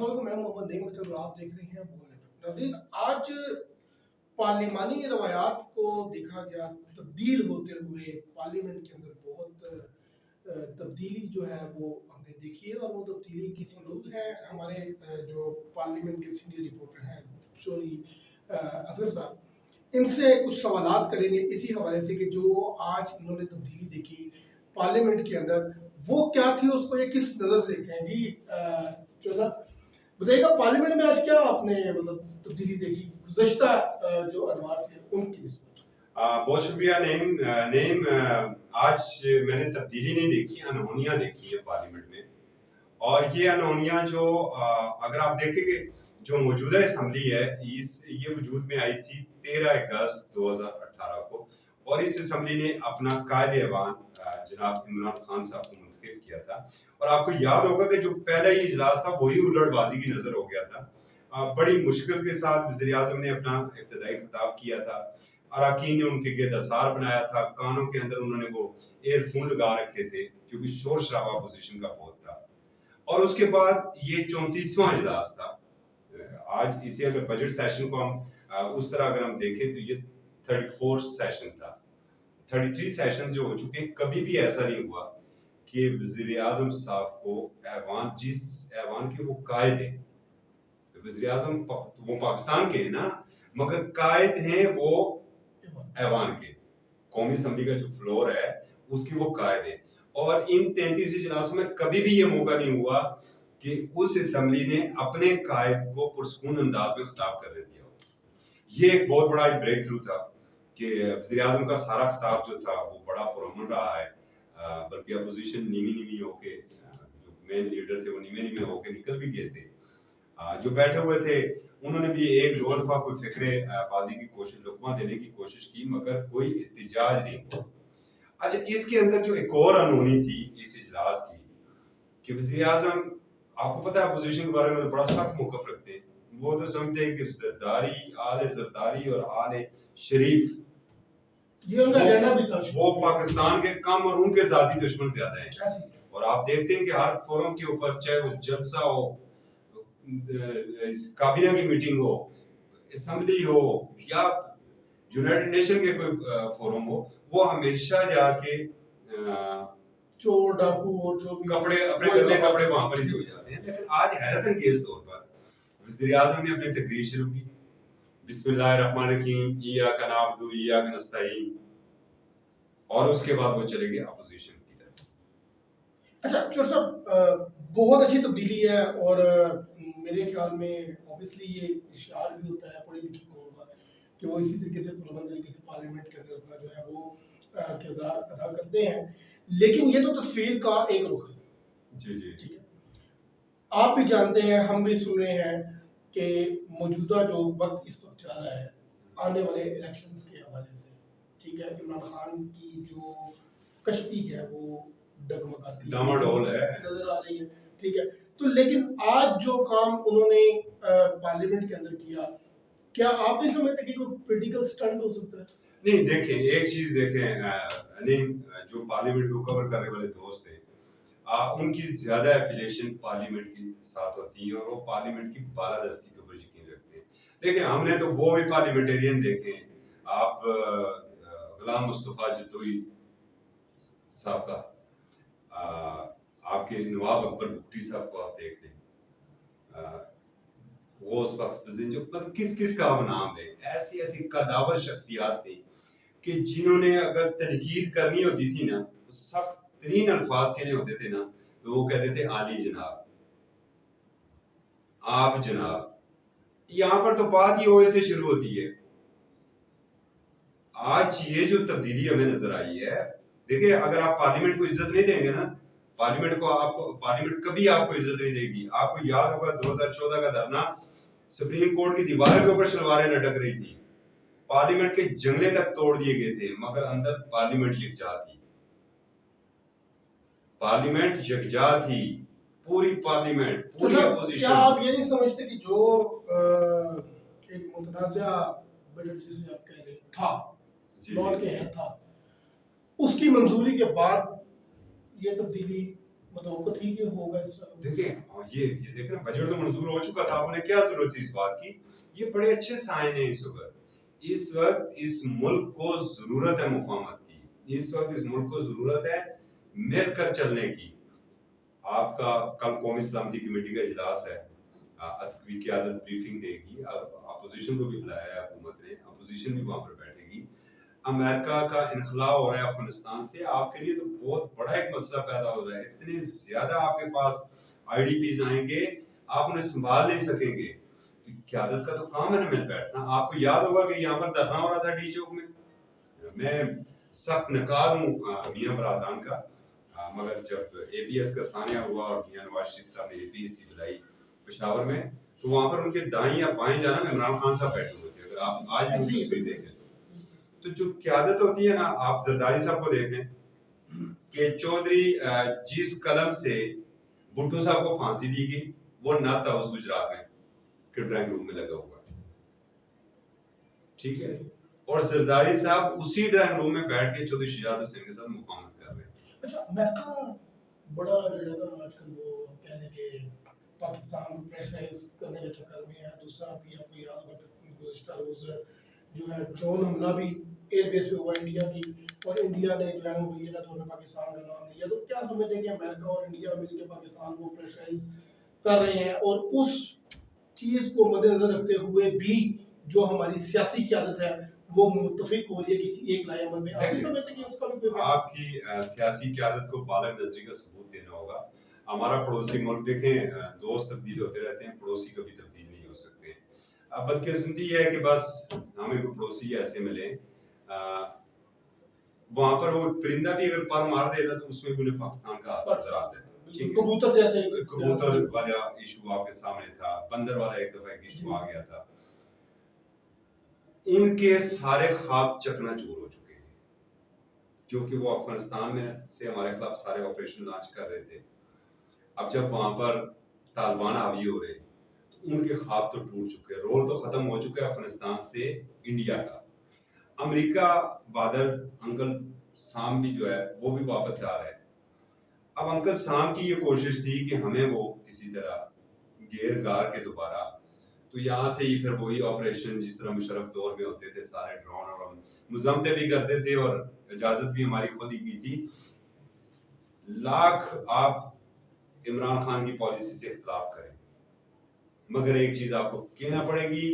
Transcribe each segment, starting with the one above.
अस्सलाम वालेकुम, मैं मोहम्मद नईम अख्तर और आप देख रहे हैं बोल नेटवर्क। नाज़रीन, आज पार्लिमानी रवायात को देखा गया तब्दील होते हुए पार्लियामेंट के अंदर बहुत तब्दीली जो है वो हमने देखी है। और वो तब्दीली किसी लोग हैं हमारे जो पार्लियामेंट के सीनियर रिपोर्टर हैं चोरी असगर साहब, इनसे कुछ सवालात करेंगे इसी हवाले से कि जो आज इन्होंने तब्दीली देखी पार्लियामेंट के अंदर वो क्या थी, उसको ये किस नज़र से देखते हैं। जी चोर साहब, बताइएगा पार्लियामेंट में आज क्या आपने मतलब तब्दीली देखी गुज़श्ता जो अदवार थे उनकी निस्बत। बहुत शुक्रिया नईम। आज मैंने तब्दीली नहीं देखी, अनहोनियां देखी है पार्लियामेंट में। और ये अनहोनियां जो अगर आप देखेंगे जो मौजूदा असम्बली है ये वजूद में आई थी 13 अगस्त 2018 को। और इस असम्बली ने अपना कायदे ऐवान जनाब इमरान खान साहब को मुंतखब किया था। और आपको याद होगा कि जो पहला ही इजलास था वही उलटबाजी की नजर हो गया था। बड़ी मुश्किल के साथ वज़ीर आज़म ने अपना इब्तदाई खिताब किया था। अरकान ने उनके गिरदासार बनाया था, कानों के अंदर उन्होंने वो एयरफोन लगा रखे थे क्योंकि शोर शराबा अपोजिशन का बहुत था। और उसके बाद ये 34वां इजलास था। आज इसे अगर बजट सेशन को हम उस तरह अगर हम देखें तो ये 34 सेशन था। 33 सेशन जो हो चुके हैं, कभी भी ऐसा नहीं हुआ कि वज़ीर आज़म साहब को ऐवान, जिस ऐवान के वो कायद हैं, वज़ीर आज़म वो पाकिस्तान के हैं ना, मगर कायद हैं वो ऐवान के, कौमी असम्बली का जो फ्लोर है उसकी वो कायद है। और इन 33 इजलासों में कभी भी ये मौका नहीं हुआ कि उस असम्बली ने अपने कायद को पुरसकून अंदाज में खिताब करने दिया हो। ये एक बहुत बड़ा ब्रेक थ्रू था कि वज़ीर आज़म का सारा खिताब जो था वो बड़ा पुरअमन रहा है। बल्कि अपोजिशन नीवी होके, जो मेन लीडर थे वो नीवे होके निकल भी गए थे। जो बैठे हुए थे उन्होंने भी एक दो दफा कोई फिक्रे बाजी की कोशिश, लुकमा देने की कोशिश की, मगर कोई इत्तिजाज नहीं हुआ। अच्छा, इसके अंदर जो एक और अनहोनी थी इस इजलास की कि वज़ीर आज़म, आपको पता है अपोजिशन के बारे में तो बड़ा सख्त मौक़िफ़ रखते हैं। वो तो समझते हैं कि जरदारी, आले जरदारी और आले शरीफ ये उनका एजेंडा भी था। वो पाकिस्तान के कम और उनके ज़ाती दुश्मन ज्यादा हैं। और आप देखते हैं कि हर फोरम के ऊपर, चाहे वो जलसा हो, काबीना की मीटिंग हो, असम्बली हो या यूनाइटेड नेशन के कोई फोरम हो, वो हमेशा जाके चोर डाकू और जो भी कपड़े अपने गंदे कपड़े वहां पर ही हो जाते हैं। लेकिन आज हैरत अंगेज तौर पर वज़ीर आज़म ने अपनी तकरीर शुरू की, बिस्मिल्लाहिर्रहमानिर्रहीम, इय्याका नअबुदु व इय्याका नस्तईन, और उसके बाद वो चले गए अपोजिशन की तरफ। अच्छा चोर साहब, बहुत अच्छी तब्दीली है और मेरे ख्याल में ऑब्वियसली ये इशार भी होता है पढ़ी लिखी कौम का कि वो इसी तरीके से पुरअमन तरीके से पार्लियामेंट के अंदर अपना जो है वो किरदार अदा करते हैं। लेकिन ये तो तस्वीर का एक रुख है। जी जी ठीक है, आप भी जानते हैं, हम भी सुन रहे हैं कि मौजूदा जो वक्त इस वक्त चल रहा है आने वाले इलेक्शंस के हवाले से, ठीक है, इमरान खान की जो कश्ती है वो डगमगाती डामाडोल है, नजर आ रही है। ठीक है, तो लेकिन आज जो काम उन्होंने पार्लियामेंट के अंदर किया, क्या आप नहीं समझते कि कोई पॉलिटिकल स्टंट हो सकता है? नहीं, देखें एक चीज देखें, नहीं, जो पार्लियामेंट को कवर करने वाले दोस्त हैं, उनकी ज्यादा एफिलिएशन पार्लियामेंट के साथ होती है और वो पार्लियामेंट की बालादस्ती के ऊपर यकीन रखते हैं। देखें, हमने तो वो भी पार्लियामेंटेरियन देखे हैं। आप गुलाम मुस्तफा जतोई साहब का, आपके नवाब अकबर भुट्टी साहब को आप देख लें, वो उस वक्त जो मतलब किस किस का हम नाम लें, ऐसी ऐसी कदावर शख्सियात थी कि जिन्होंने अगर तनकीद करनी होती थी ना, सख्त तरीन अल्फाज कहने होते थे ना, तो वो कहते थे आली जनाब, आप जनाब। यहाँ पर तो बात ही ओए से शुरू होती है। आज ये जो तब्दीली हमें नजर आई है, देखिए, अगर आप पार्लियामेंट को इज्जत नहीं देंगे ना, पार्लियामेंट कभी आपको इज्जत नहीं देगी। आपको याद होगा 2014 का धरना, सुप्रीम कोर्ट की दीवार के ऊपर सलवारें लटक रही थी, पार्लियामेंट के जंगले तक तोड़ दिए गए थे, मगर अंदर पार्लियामेंट यकजा थी। पार्लियामेंट यकजा थी, पूरी पार्लियामेंट, पूरी अपोजिशन। क्या आप ये नहीं समझते कि जो एक मुतनाज़ा बजट जिसे आप कह रहे था, लौट के है था, उसकी मंजूरी के बाद ये तब्दीली मतलब थी कि होगा इस तरह? देखिए ये देखें ना, बजट तो मंजूर हो चुका था, आपने क्या जरूरत थी इस बात की? ये बड़े अच्छे साइन है इस वक्त इस मुल्क को जरूरत है मुफाहमत की, इस वक्त इस मुल्क को जरूरत है मिलकर चलने की। आपका कल कौमी सलामती कमेटी का इजलास है, अस्करी क़यादत ब्रीफिंग देगी, अपोजिशन को भी बुलाया है हुकूमत ने, अपोजिशन भी वहां पर बैठेगी। अमेरिका का इनखला हो रहा है अफगानिस्तान से, आपके लिए तो बहुत बड़ा एक मसला पैदा हो रहा है। इतने ज्यादा आपके पास आईडीपीज आएंगे, आप उन्हें संभाल नहीं सकेंगे। क़यादत का तो काम है ना मिल बैठना। आपको याद होगा कि यहाँ पर धरना हो रहा था डी चौक में, मैं सख्त नकाद हूँ मियां बरादरान का, मगर जब एबीएस का सानिया हुआ और मियां नवाज शरीफ साहब ने एपीएससी बुलाई पेशावर में, तो वहां पर उनके दाएं या बाएं जाना इमरान खान साहब बैठे हुए थे। अगर आप आज भी उनकी तस्वीर देखें तो जो क़यादत होती है ना, आप जरदारी साहब को देखें कि चौधरी जिस कलम से भुट्टो साहब को फांसी दी गई, वो नाथ हाउस गुजरात में के ड्राइंग रूम में लगा हुआ है, ठीक है, और जरदारी साहब उसी ड्राइंग रूम में बैठ के चौधरी शजात हुसैन के साथ मुकाबला कर रहे हैं। अच्छा, अमेरिका बड़ा जो है ना आजकल वो कहने के पाकिस्तान को प्रेशराइज करने के चक्कर में है। दूसरा भी आपको याद होगा कि गुज़िश्ता रोज जो है ड्रोन हमला भी एयरबेस पे हुआ इंडिया की, और इंडिया ने जो है वो ये ना तो पाकिस्तान का नाम लिया। तो क्या समझते हैं कि अमेरिका और इंडिया मिलकर पाकिस्तान को प्रेशराइज कर रहे हैं, और उस चीज को मद्देनजर रखते हुए भी जो हमारी सियासी क़यादत है वो मुत्तफिक हो रही है किसी एक लाए अमल में? आप नहीं समझते कि उसका भी कोई आपकी सियासी क़यादत को बालग नजरी का सबूत देना होगा। हमारा पड़ोसी मुल्क देखें, दोस्त तब्दील होते रहते हैं, पड़ोसी कभी तब्दील नहीं हो सकते। अब बदकिस्मती है कि बस हमें पड़ोसी ऐसे मिले, वहां पर वो परिंदा भी अगर पर मार देगा तो उसमें भी उन्हें पाकिस्तान का हाथ नजर आता है। कबूतर जैसे कबूतर वाला इशू आपके सामने था, बंदर वाला एक दफा एक इशू आ गया था। उनके सारे ख्वाब चकनाचूर हो चुके हैं, क्योंकि वो अफगानिस्तान में से हमारे खिलाफ सारे ऑपरेशन लॉन्च कर रहे थे। अब जब वहां पर तालिबान हावी हो रहे, तो उनके ख्वाब तो टूट चुके हैं, रोल तो खत्म हो चुका है अफगानिस्तान से इंडिया का। अमेरिका बादल अंकल साम भी जो है वो भी वापस आ रहा है। अब अंकल साम की ये कोशिश थी कि हमें वो किसी तरह घेर गार के दोबारा, तो यहाँ से ही फिर वही ऑपरेशन जिस तरह मुशर्रफ दौर में होते थे, सारे ड्रोन और हम मुजम्मते भी करते थे और इजाजत भी हमारी खुद ही की थी। लाख आप इमरान खान की पॉलिसी से इख्तिलाफ करें, मगर एक चीज आपको कहना पड़ेगी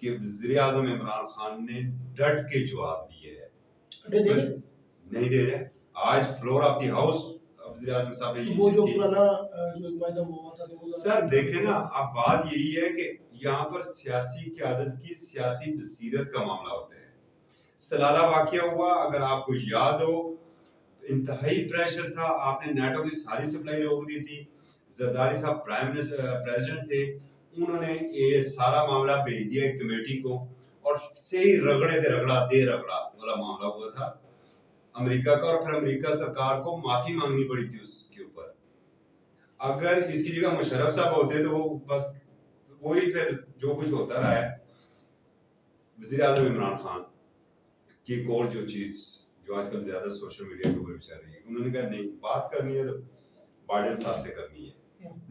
कि वज़ीर आज़म इमरान खान ने डट के जवाब दिए है। नहीं दे रहे। आज फ्लोर ऑफ द हाउस वज़ीर आज़म साहब ने वो जो पुराना जो वायदा हुआ था सर देखे ना, अब बात यही है कि यहाँ पर सियासी क़यादत की सियासी बसीरत का मामला होता है। सलाला वाकया हुआ, अगर आपको याद हो, इंतहाई प्रेशर था, आपने नेटो की सारी सप्लाई रोक दी थी। जरदारी साहब प्रेसिडेंट थे, उन्होंने ये सारा मामला भेज दिया एक कमेटी को, और से ही रगड़े थे रगड़ा वाला मामला हुआ था अमेरिका का, और फिर अमेरिका सरकार को माफी मांगनी पड़ी थी उसके ऊपर। अगर इसकी जगह मुशर्रफ साहब होते तो वो बस वही फिर जो कुछ होता रहा है। वज़ीर आज़म इमरान खान की एक और जो चीज जो आजकल ज्यादा सोशल मीडिया के ऊपर चल रही है, उन्होंने कहा नहीं, बात करनी है तो बाइडेन साहब से करनी है।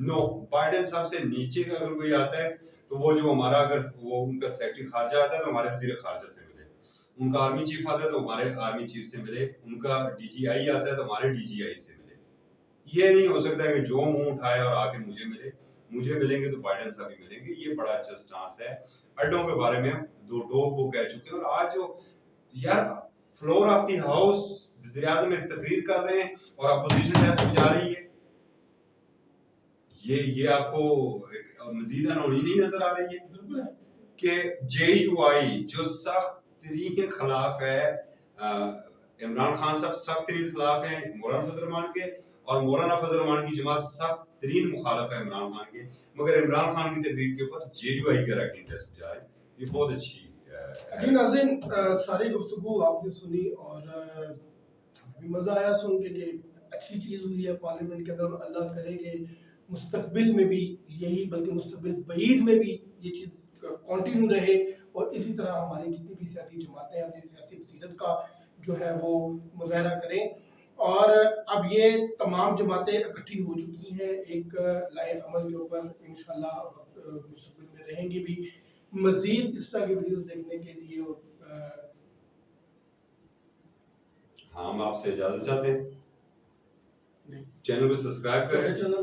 नो, बाइडेन साहब से नीचे का अगर कोई आता है तो वो जो हमारा, अगर वो उनका सेक्रेटरी खारजा आता है तो हमारे वज़ीर खारजा से मिले, उनका आर्मी चीफ आता है तो हमारे आर्मी चीफ से मिले, उनका डीजीआई आता है तो हमारे डीजीआई से मिले। ये नहीं हो सकता है कि जो मुंह उठाए और आके मुझे मिले, मुझे मिलेंगे तो बाइडेन साहब ही मिलेंगे। ये बड़ा अच्छा स्टांस है। अड्डों के बारे में हम दो टोक वो कह चुके हैं, और आज जो यार फ्लोर ऑफ द हाउस वज़ीर आज़म एक तकरीर कर रहे हैं और अपोजिशन डेस्क जा रही है, ये आपको मजीद अनहोनी नहीं नजर आ रही है कि जेयूआई जो सख्त तरीन खिलाफ है, इमरान खान साहब सख्त तरीन खिलाफ है मौलाना फजल रहमान के, और मौलाना फजल रहमान की जमात सख्त तरीन मुखालफ है इमरान खान के, मगर इमरान खान की तकरीर के ऊपर जेयूआई का रैंकिंग डेस्क जा रहे हैं। ये बहुत अच्छी जी नाज़रीन, सारी गुफ्तगू आपने सुनी और मज़ा आया सुन के कि अच्छी चीज़ हुई है पार्लियामेंट के अंदर। अल्लाह करे कि मुस्तकबिल में भी यही, बल्कि मुस्तकबिल बईद में भी ये चीज़ कंटिन्यू रहे, और इसी तरह हमारी जितनी भी सियासी जमातें हैं अपनी सियासी बसीरत का जो है वो मुजाहरा करें। और अब ये तमाम जमातें इकट्ठी हो चुकी हैं एक लाइन अमल के ऊपर, इंशाल्लाह मुस्तक़बिल में रहेंगी भी मजीद इस तरह की वीडियोस देखने के लिए। हाँ, हम आपसे इजाजत चाहते हैं, चैनल को सब्सक्राइब करें। चैनल